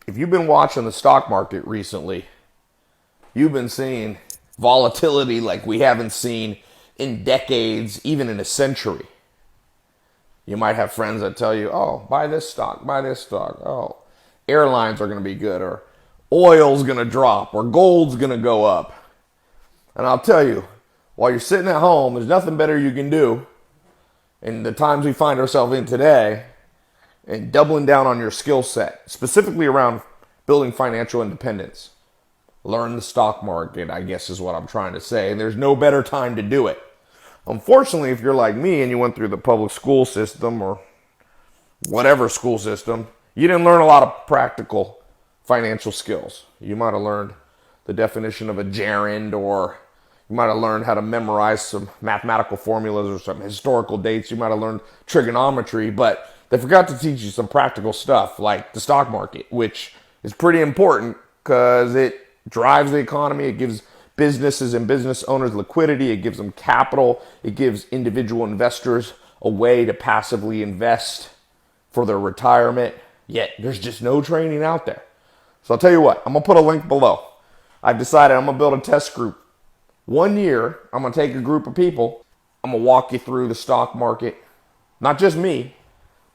if you've been watching the stock market recently, you've been seeing volatility like we haven't seen in decades, even in a century. You might have friends that tell you, oh, buy this stock, buy this stock. Oh, airlines are going to be good, or oil's going to drop, or gold's going to go up. And I'll tell you, while you're sitting at home, there's nothing better you can do in the times we find ourselves in today and doubling down on your skill set, specifically around building financial independence. Learn the stock market, I guess is what I'm trying to say. And there's no better time to do it. Unfortunately, if you're like me and you went through the public school system or whatever school system, you didn't learn a lot of practical financial skills. You might have learned the definition of a gerund, or you might have learned how to memorize some mathematical formulas or some historical dates. You might have learned trigonometry, but they forgot to teach you some practical stuff like the stock market, which is pretty important because it drives the economy. It gives businesses and business owners liquidity. It gives them capital. It gives individual investors a way to passively invest for their retirement. Yet there's just no training out there. So I'll tell you what, I'm going to put a link below. I've decided I'm going to build a test group. 1 year, I'm going to take a group of people. I'm going to walk you through the stock market. Not just me.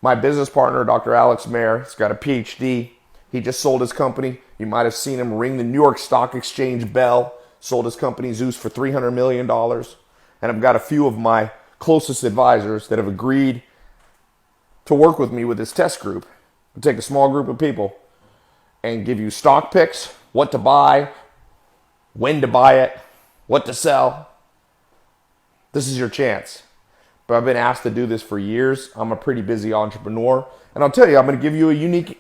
My business partner, Dr. Alex Mayer, he's got a PhD. He just sold his company. You might have seen him ring the New York Stock Exchange bell. Sold his company Zeus for $300 million. And I've got a few of my closest advisors that have agreed to work with me with this test group. I'll take a small group of people and give you stock picks, what to buy, when to buy it, what to sell. This is your chance. But I've been asked to do this for years. I'm a pretty busy entrepreneur. And I'll tell you, I'm going to give you a unique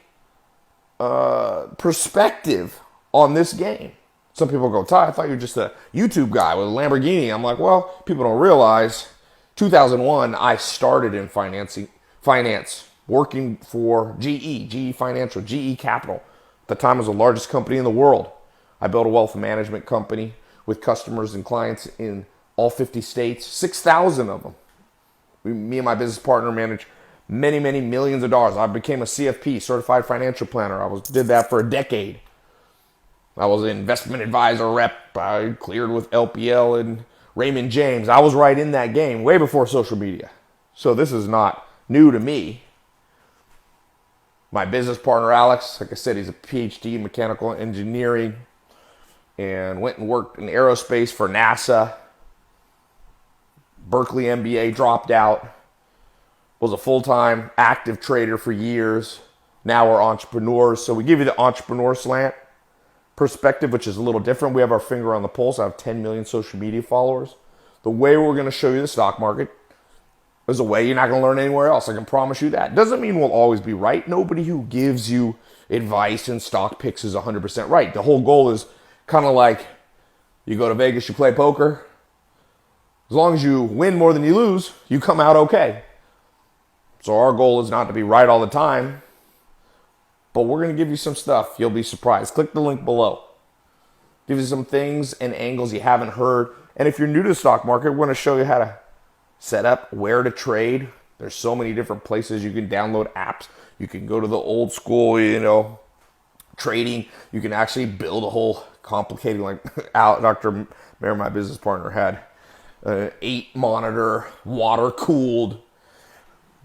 perspective on this game. Some people go, Ty, I thought you were just a YouTube guy with a Lamborghini. I'm like, well, people don't realize 2001, I started in finance, working for GE Financial, GE Capital. At the time, it was the largest company in the world. I built a wealth management company with customers and clients in all 50 states, 6,000 of them. Me and my business partner managed many, many millions of dollars. I became a CFP, Certified Financial Planner. Did that for a decade. I was an investment advisor rep. I cleared with LPL and Raymond James. I was right in that game way before social media. So this is not new to me. My business partner, Alex, like I said, he's a PhD in mechanical engineering and went and worked in aerospace for NASA. Berkeley MBA, dropped out. Was a full-time active trader for years. Now we're entrepreneurs. So we give you the entrepreneur slant perspective, which is a little different. We have our finger on the pulse. I have 10 million social media followers. The way we're going to show you the stock market is a way you're not going to learn anywhere else. I can promise you that. Doesn't mean we'll always be right. Nobody who gives you advice and stock picks is 100% right. The whole goal is kind of like you go to Vegas, you play poker. As long as you win more than you lose, you come out okay. So our goal is not to be right all the time, but we're going to give you some stuff. You'll be surprised. Click the link below. Give you some things and angles you haven't heard. And if you're new to the stock market, we're going to show you how to set up, where to trade. There's so many different places. You can download apps. You can go to the old school, trading. You can actually build a whole complicated, like Dr. Mayer, my business partner, had an 8-monitor, water-cooled,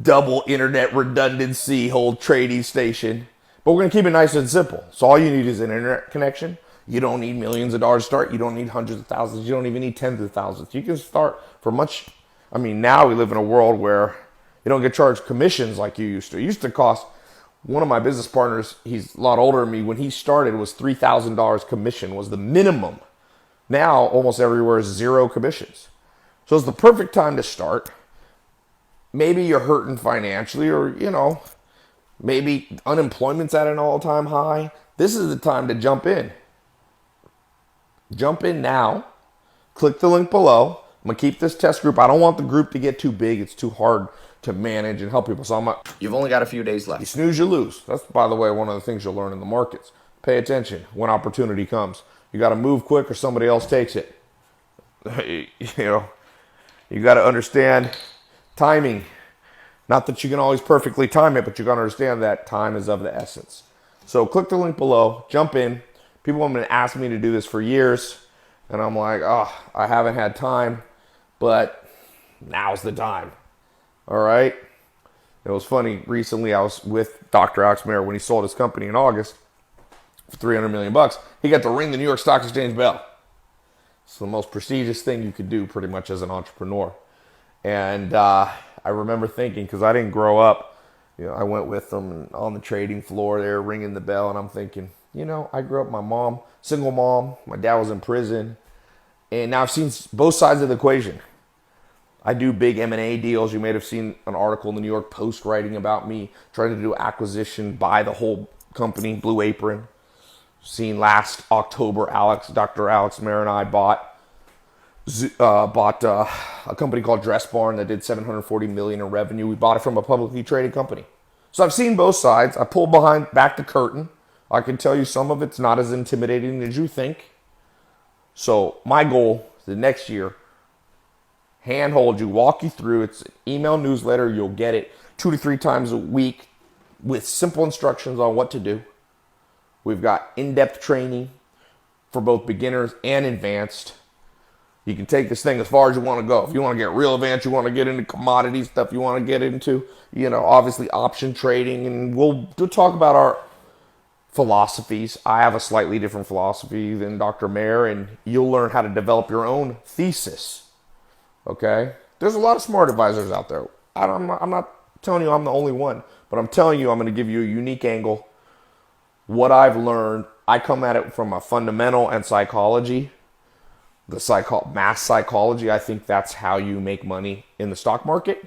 double internet redundancy whole trading station. But we're going to keep it nice and simple. So all you need is an internet connection. You don't need millions of dollars to start. You don't need hundreds of thousands. You don't even need tens of thousands. You can start for much. Now we live in a world where you don't get charged commissions like you used to. It used to cost, one of my business partners, he's a lot older than me, when he started, it was $3,000 commission was the minimum. Now almost everywhere is zero commissions. So it's the perfect time to start. Maybe you're hurting financially, or, maybe unemployment's at an all-time high. This is the time to jump in. Jump in now. Click the link below. I'm going to keep this test group. I don't want the group to get too big. It's too hard to manage and help people. So you've only got a few days left. You snooze, you lose. That's, by the way, one of the things you'll learn in the markets. Pay attention when opportunity comes. You got to move quick or somebody else takes it. You got to understand timing. Not that you can always perfectly time it, but you got to understand that time is of the essence. So click the link below, jump in. People have been asking me to do this for years, and I'm like, oh, I haven't had time, but now's the time. All right. It was funny. Recently, I was with Dr. Alex Mayer when he sold his company in August for $300 million. He got to ring the New York Stock Exchange bell. It's the most prestigious thing you could do pretty much as an entrepreneur. And I remember thinking, because I didn't grow up, I went with them on the trading floor there ringing the bell, and I'm thinking, I grew up, my mom, single mom, my dad was in prison, and now I've seen both sides of the equation. I do big M&A deals. You may have seen an article in the New York Post writing about me trying to do acquisition, buy the whole company, Blue Apron. Seen last October, Dr. Alex Mayer and I bought a company called Dress Barn that did $740 million in revenue. We bought it from a publicly traded company. So I've seen both sides. I pulled back the curtain. I can tell you some of it's not as intimidating as you think. So my goal the next year, handhold you, walk you through. It's an email newsletter. You'll get it 2 to 3 times a week with simple instructions on what to do. We've got in-depth training for both beginners and advanced. You can take this thing as far as you want to go. If you want to get real advanced, you want to get into commodity stuff, you want to get into, obviously option trading, and we'll talk about our philosophies. I have a slightly different philosophy than Dr. Mayer, and you'll learn how to develop your own thesis. Okay? There's a lot of smart advisors out there. I'm not telling you I'm the only one, but I'm telling you I'm going to give you a unique angle. What I've learned, I come at it from a fundamental and psychology. Mass psychology, I think that's how you make money in the stock market.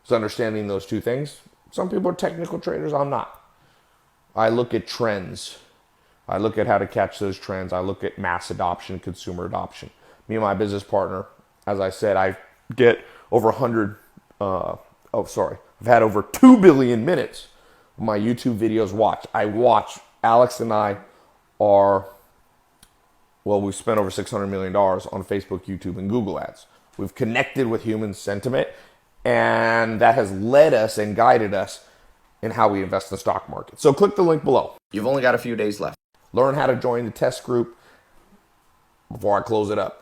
Is understanding those two things. Some people are technical traders, I'm not. I look at trends. I look at how to catch those trends. I look at mass adoption, consumer adoption. Me and my business partner, as I said, I get over I've had over 2 billion minutes of my YouTube videos watched. Alex and I we've spent over $600 million on Facebook, YouTube, and Google ads. We've connected with human sentiment, and that has led us and guided us in how we invest in the stock market. So click the link below. You've only got a few days left. Learn how to join the test group before I close it up.